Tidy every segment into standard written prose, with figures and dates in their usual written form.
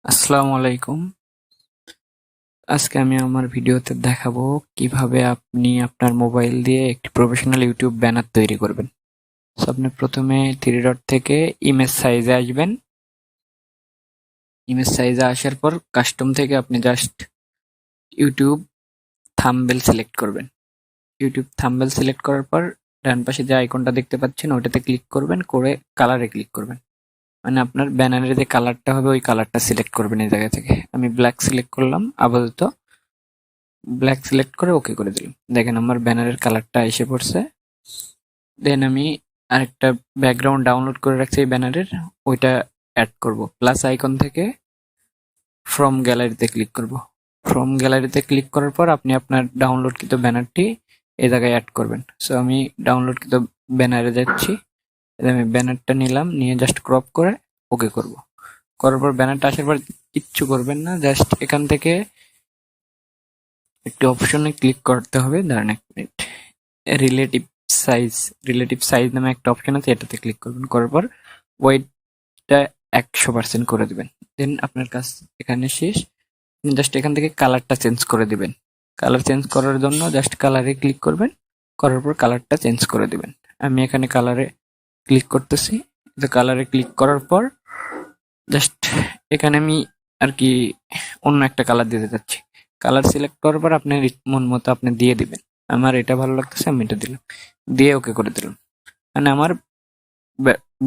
আসসালামু আলাইকুম। আজকে আমি আমার ভিডিওতে দেখাবো কিভাবে আপনি আপনার মোবাইল দিয়ে একটি প্রফেশনাল ইউটিউব ব্যানার তৈরি করবেন। সো আপনি প্রথমে থ্রি ডট থেকে ইমেজ সাইজে আসবেন। ইমেজ সাইজে আসার পর কাস্টম থেকে আপনি জাস্ট ইউটিউব থাম্বনেল সিলেক্ট করবেন। ইউটিউব থাম্বনেল সিলেক্ট করার পর ডান পাশে যে আইকনটা দেখতে পাচ্ছেন ওটাতে ক্লিক করবেন, করে কালারে ক্লিক করবেন। মানে আপনার ব্যানারের যে কালারটা হবে ওই কালারটা সিলেক্ট করবেন এই জায়গা থেকে। আমি ব্ল্যাক সিলেক্ট করলাম, আপাতত ব্ল্যাক সিলেক্ট করে ওকে করে দিলাম। দেখেন আমার ব্যানারের কালারটা এসে পড়ছে। দেন আমি আরেকটা ব্যাকগ্রাউন্ড ডাউনলোড করে রাখছি এই ব্যানারের, ওইটা অ্যাড করব। প্লাস আইকন থেকে ফ্রম গ্যালারিতে ক্লিক করব। ফ্রম গ্যালারিতে ক্লিক করার পর আপনি আপনার ডাউনলোডকৃত ব্যানারটি এই জায়গায় অ্যাড করবেন। সো আমি ডাউনলোডকৃত ব্যানারে যাচ্ছি, আমি ব্যানারটা নিলাম, নিয়ে জাস্ট ক্রপ করে ওকে করব। করার পর ব্যানারটা আসার পর কিচ্ছু করবেন না, জাস্ট এখান থেকে একটি অপশনে ক্লিক করতে হবে। দাঁড়ান এক minute, relative size relative size নামে একটা অপশন আছে, এটাতে ক্লিক করবেন। করার পর ওয়েটটা 100% করে দিবেন। দেন আপনার কাজ এখানে শেষ। জাস্ট এখান থেকে কালারটা চেঞ্জ করে দিবেন। কালার চেঞ্জ করার জন্য জাস্ট কালারে ক্লিক করবেন, করার পর কালারটা চেঞ্জ করে দিবেন। আমি এখানে কালারে ক্লিক করতেছি। কালারে ক্লিক করার পর জাস্ট এখানে আমি আর কি অন্য একটা কালার দিতে চাচ্ছি। কালার সিলেক্ট করার পর আপনার মন মতো আপনি দিয়ে দিবেন। আমার এটা ভালো লাগতেছে, আমি এটা দিলাম, দিয়ে ওকে করে দিলাম। মানে আমার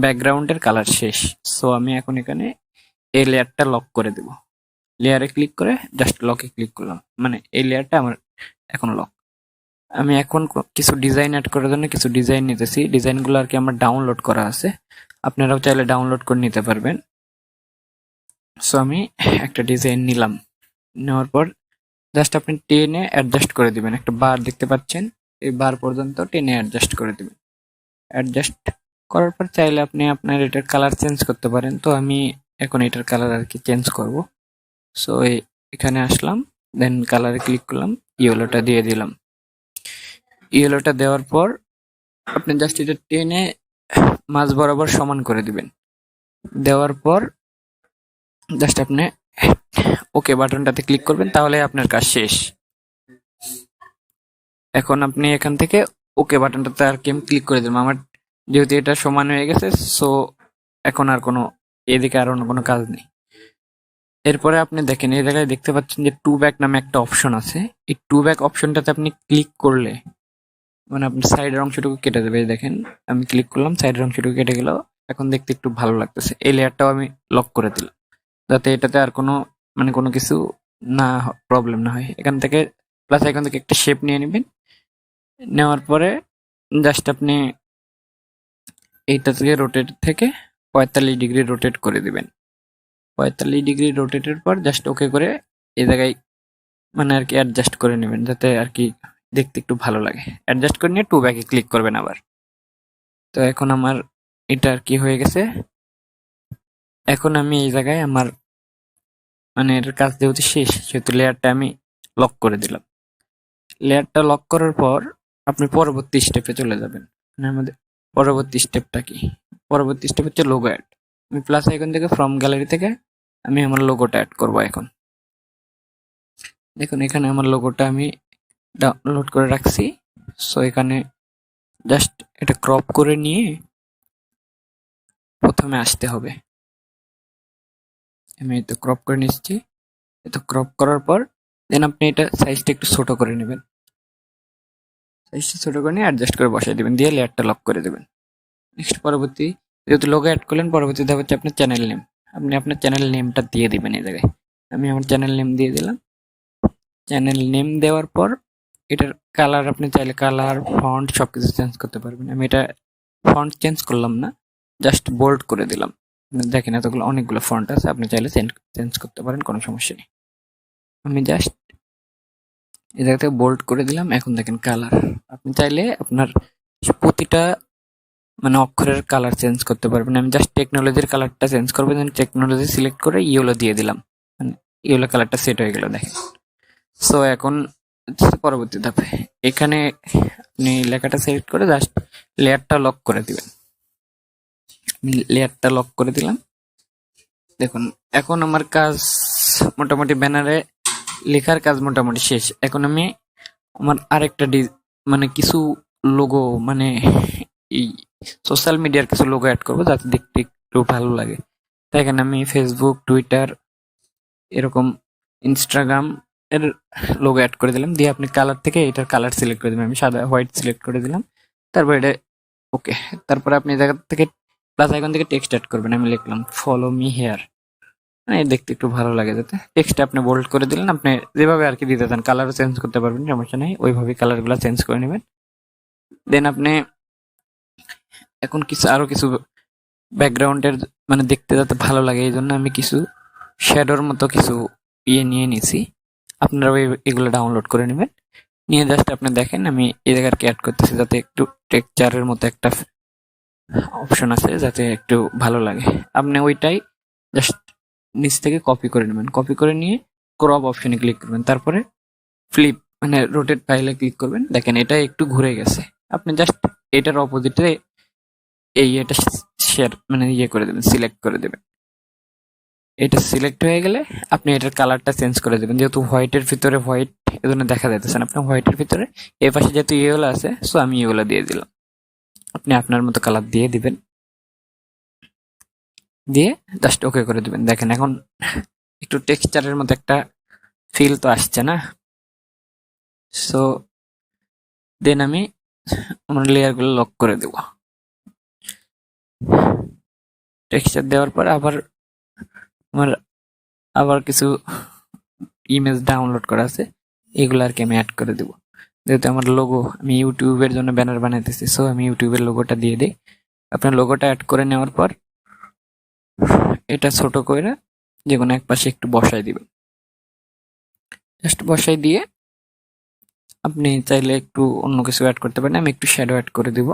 ব্যাকগ্রাউন্ডের কালার শেষ। সো আমি এখন এখানে এই লেয়ারটা লক করে দেব। লেয়ারে ক্লিক করে জাস্ট লকে ক্লিক করলাম, মানে এই লেয়ারটা আমার এখন লক। আমি এখন কিছু ডিজাইন অ্যাড করার জন্য কিছু ডিজাইন নিতেছি। ডিজাইনগুলো আর কি আমার ডাউনলোড করা আছে, আপনারাও চাইলে ডাউনলোড করে নিতে পারবেন। সো আমি একটা ডিজাইন নিলাম, নেওয়ার পর জাস্ট আপনি টেনে অ্যাডজাস্ট করে দিবেন। একটা বার দেখতে পাচ্ছেন, এই বার পর্যন্ত টেনে অ্যাডজাস্ট করে দিবেন। অ্যাডজাস্ট করার পর চাইলে আপনি আপনার এটার কালার চেঞ্জ করতে পারেন। তো আমি এখন এটার কালার আর কি চেঞ্জ করব। সো এখানে আসলাম, দেন কালারে ক্লিক করলাম, ইয়েলোটা দিয়ে দিলাম। ইয়েলোটা দেওয়ার পর আপনি জাস্ট এটা টেনে মাঝ বরাবর সমান করে দিবেন। দেওয়ার পর জাস্ট আপনি ওকে বাটনটাতে ক্লিক করবেন, তাহলে আপনার কাজ শেষ। এখন আপনি এখান থেকে ওকে বাটনটাতে আর কি আমি ক্লিক করে দিলাম। আমার যেহেতু এটা সমান হয়ে গেছে, সো এখন আর কোনো এদিকে আর অন্য কোনো কাজ নেই। এরপরে আপনি দেখেন এই জায়গায় দেখতে পাচ্ছেন যে টু ব্যাক নামে একটা অপশন আছে। এই টু ব্যাক অপশনটাতে আপনি ক্লিক করলে মানে আপনি সাইডের অংশটুকু কেটে দেবে। দেখেন আমি ক্লিক করলাম, সাইডের অংশটুকু কেটে গেল। এখন দেখতে একটু ভালো লাগতেছে। এই লেয়ারটাও আমি লক করে দিলাম, যাতে এটাতে আর কোনো মানে কোনো কিছু না প্রবলেম না হয়। এখান থেকে প্লাস এখান থেকে একটা শেপ নিয়ে নেবেন। নেওয়ার পরে জাস্ট আপনি এইটা থেকে রোটেট থেকে 45 ডিগ্রি রোটেট করে দিবেন। 45 ডিগ্রি রোটেটের পর জাস্ট ওকে করে এই জায়গায় মানে আর কি অ্যাডজাস্ট করে নেবেন, যাতে আর কি দেখতে একটু ভালো লাগে। অ্যাডজাস্ট করে নিয়ে টু ব্যাকে ক্লিক করবেন আবার। তো এখন আমার এটা আর কি হয়ে গেছে। এখন আমি এই জায়গায় আমার মানে এর কাজ যেহেতু শেষ, সেহেতু লেয়ারটা আমি লক করে দিলাম। লেয়ারটা লক করার পর আপনি পরবর্তী স্টেপে চলে যাবেন। মানে আমাদের পরবর্তী স্টেপটা কি? পরবর্তী স্টেপ হচ্ছে লোগো অ্যাড। আমি প্লাস আইকন থেকে ফ্রম গ্যালারি থেকে আমি আমার লোগোটা অ্যাড করব। এখন দেখুন এখানে আমার লোগোটা আমি ডাউনলোড করে রাখছি। সো এখানে জাস্ট এটা ক্রপ করে নিয়ে প্রথমে আসতে হবে। আমি এটা ক্রপ করে নিচ্ছি। এটা ক্রপ করার পর দেন আপনি এটা সাইজটা একটু ছোট করে নেবেন। সাইজটা ছোট করে নিয়ে অ্যাডজাস্ট করে বসাই দেবেন, দিয়ে লেয়ারটা লক করে দেবেন। নেক্সট পরবর্তী যেহেতু লোগো অ্যাড করলেন, পরবর্তী ধাপ হচ্ছে আপনার চ্যানেল নেম। আপনি আপনার চ্যানেল নেমটা দিয়ে দিবেন এই জায়গায়। আমি আমার চ্যানেল নেম দিয়ে দিলাম। চ্যানেল নেম দেওয়ার পর এটার কালার আপনি চাইলে কালার ফন্ট সবকিছু চেঞ্জ করতে পারবেন। আমি এটা ফন্ট চেঞ্জ করলাম না, জাস্ট বোল্ড করে দিলাম। দেখেন এতগুলো অনেকগুলো ফন্ট আছে, আপনি চাইলে চেঞ্জ করতে পারেন, কোনো সমস্যা নেই। আমি জাস্ট এই জায়গাতে বোল্ড করে দিলাম। এখন দেখেন কালার, আপনি চাইলে আপনার প্রতিটা মানে অক্ষরের কালার চেঞ্জ করতে পারবেন। আমি জাস্ট টেকনোলজির কালারটা চেঞ্জ করবো, টেকনোলজি সিলেক্ট করে ইয়েলো দিয়ে দিলাম, মানে ইয়েলো কালারটা সেট হয়ে গেল দেখেন। সো এখন পরবর্তী ধাপে এখানে আপনি লেখাটা সিলেক্ট করে জাস্ট লেয়ারটা লক করে দিবেন। আমি লেয়ারটা লক করে দিলাম। দেখুন এখন আমার কাজ মোটামুটি ব্যানারে লেখার কাজ মোটামুটি শেষ। এখন আমি আমার আরেকটা মানে কিছু লোগো মানে এই সোশ্যাল মিডিয়ার কিছু লোগো অ্যাড করবো যাতে দেখতে একটু ভালো লাগে। তাই এখানে আমি ফেসবুক, টুইটার, এরকম ইনস্টাগ্রাম এর লোগো অ্যাড করে দিলাম। দিয়ে আপনি কালার থেকে এটার কালার সিলেক্ট করে দিলাম। আমি সাদা হোয়াইট সিলেক্ট করে দিলাম। তারপর এটা ওকে। তারপরে আপনি জায়গা থেকে প্লাস আইকন থেকে টেক্সট অ্যাড করবেন। আমি লিখলাম ফলো মি হেয়ার। দেখতে একটু ভালো লাগে যাতে। টেক্সট আপনি বোল্ড করে দিলেন। আপনি যেভাবে আর কি দিতে চান কালারও চেঞ্জ করতে পারবেন, সমস্যা নেই। ওইভাবে কালারগুলো চেঞ্জ করে নেবেন। দেন আপনি এখন আরো কিছু ব্যাকগ্রাউন্ডের মানে দেখতে যাতে ভালো লাগে এই জন্য আমি কিছু শ্যাডোর মতো কিছু নিয়ে নিছি। আপনারা এগুলো ডাউনলোড করে নেবেন। নিয়ে জাস্ট আপনি দেখেন আমি এই জায়গায় অ্যাড করতেছি যাতে একটু টেক্সচারের মতো একটা অপশন আছে যাতে একটু ভালো লাগে। আপনি ওইটাই জাস্ট নিচ থেকে কপি করে নেবেন। কপি করে নিয়ে ক্রপ অপশনে ক্লিক করবেন। তারপরে ফ্লিপ মানে রোটেট ফাইলে ক্লিক করবেন। দেখেন এটা একটু ঘুরে গেছে। আপনি জাস্ট এটার অপোজিটে এটা শেয়ার মানে করে দেবেন, সিলেক্ট করে দেবেন। এটা সিলেক্ট হয়ে গেলে আপনি এটার কালারটা চেঞ্জ করে দেবেন। যেহেতু হোয়াইটের ভিতরে হোয়াইট এজন্য দেখা যাইতেছে না, আপনি হোয়াইটের ভিতরে এই পাশে যেহেতু ইয়েগুলো আছে সো আমি এগুলো দিয়ে দিলাম। আপনি আপনার মতো কালার দিয়ে দিবেন, দিয়ে জাস্ট ওকে করে দিবেন। দেখেন এখন একটু টেক্সচারের মতো একটা ফিল তো আসছে না। সো দেন আমি আমার লেয়ারগুলো লক করে দেব। টেক্সচার দেওয়ার পর আবার কিছু ইমেজ ডাউনলোড করা আছে, এগুলো আর কি আমি অ্যাড করে দেব। যেহেতু আমার লোগো আমি ইউটিউবের জন্য ব্যানার বানাইতেছি সো আমি ইউটিউবের লোগোটা দিয়ে দিই। আপনার লোগোটা অ্যাড করে নেওয়ার পর এটা ছোট করে যে কোনো এক পাশে একটু বসাই দিবেন। জাস্ট বসাই দিয়ে আপনি চাইলে একটু অন্য কিছু অ্যাড করতে পারেন। আমি একটু শ্যাডো অ্যাড করে দিব।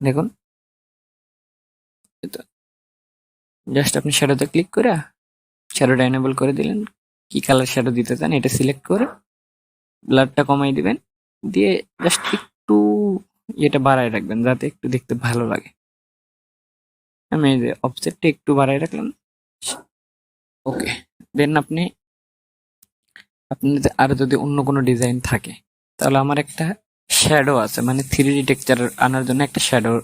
দেখুন জাস্ট আপনি শ্যাডোতে ক্লিক করে শ্যাডোটা এনেবল করে দিলেন। কি কালার শ্যাডো দিতে চান এটা সিলেক্ট করে ব্লারটা কমাই দিবেন। দিয়ে জাস্ট একটু এটা বাড়ায় রাখবেন যাতে একটু দেখতে ভালো লাগে। আমি এই যে অফসেটটা একটু বাড়ায় রাখলাম। ওকে। দেন আপনি আর যদি অন্য কোনো ডিজাইন থাকে তাহলে আমার একটা শ্যাডো আছে, মানে 3D টেক্সচার আনার জন্য একটা শ্যাডোর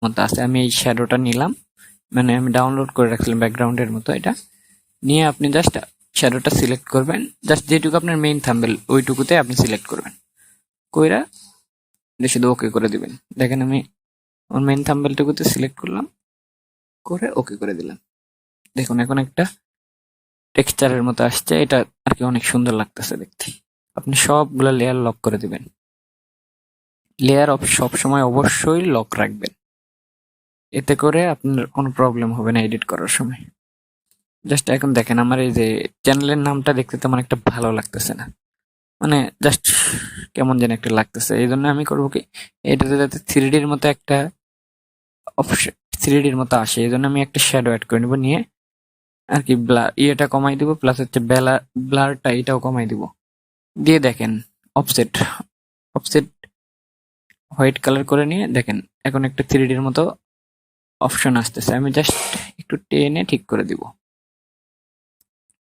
মতো আছে। আমি এই শ্যাডোটা নিলাম, মানে আমি ডাউনলোড করে রাখছিলাম ব্যাকগ্রাউন্ডের মতো। এটা নিয়ে আপনি জাস্ট শ্যাডোটা সিলেক্ট করবেন। জাস্ট যেটুকু আপনার মেইন থাম্বনেল ওইটুকুতে আপনি সিলেক্ট করবেন। কইরা শুধু ওকে করে দিবেন। দেখেন আমি আমার মেইন থাম্বনেলটুকুতে সিলেক্ট করলাম, করে ওকে করে দিলাম। দেখুন এখন একটা টেক্সচারের মতো আসছে। এটা আর কি অনেক সুন্দর লাগতেছে দেখতে। আপনি সবগুলো লেয়ার লক করে দিবেন। লেয়ার সব সময় অবশ্যই লক রাখবেন, এতে করে আপনার কোনো প্রবলেম হবে না এডিট করার সময়। জাস্ট এখন দেখেন আমার এই যে চ্যানেলের নামটা দেখতে তেমন একটা ভালো লাগতেছে না, মানে জাস্ট কেমন যেন একটা লাগতেছে। এই জন্য আমি করবো কি এটাতে যাতে 3Dর মতো একটা অপশন 3Dর মতো আসে, এই জন্য আমি একটা শ্যাডো অ্যাড করে নেবো। নিয়ে আর কি ইয়েটা কমাই দিব, প্লাস হচ্ছে ব্লারটা এটাও কমাই দিব। দিয়ে দেখেন অফসেট হোয়াইট কালার করে নিয়ে দেখেন এখন একটা 3Dর মতো অপশন আসতেছে। আমি জাস্ট একটু টেনে ঠিক করে দিব।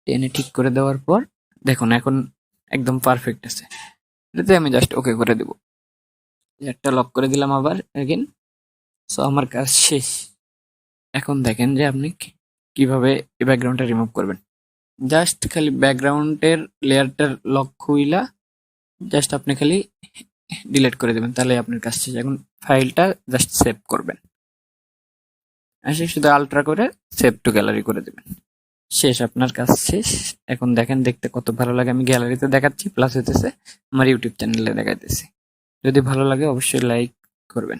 টেনে ঠিক করে দেওয়ার পর দেখুন এখন একদম পারফেক্ট আছে। এটাতে আমি জাস্ট ওকে করে দিব। একটা লক করে দিলাম আবার এগেন। সো আমার কাজ শেষ। এখন দেখেন যে আপনি কিভাবে এই ব্যাকগ্রাউন্ডটা রিমুভ করবেন। জাস্ট খালি ব্যাকগ্রাউন্ডের লেয়ারটার লক খুইলা জাস্ট আপনি খালি ডিলিট করে দেবেন, তাহলে আপনার কাজ শেষ। এখন ফাইলটা জাস্ট সেভ করবেন। আসে শুধু আলট্রা করে সেভ টু গ্যালারি করে দেবেন। শেষ, আপনার কাজ শেষ। এখন দেখেন দেখতে কত ভালো লাগে। আমি গ্যালারিতে দেখাচ্ছি, প্লাস হইতেছে আমার ইউটিউব চ্যানেলে দেখাইতেছি। যদি ভালো লাগে অবশ্যই লাইক করবেন।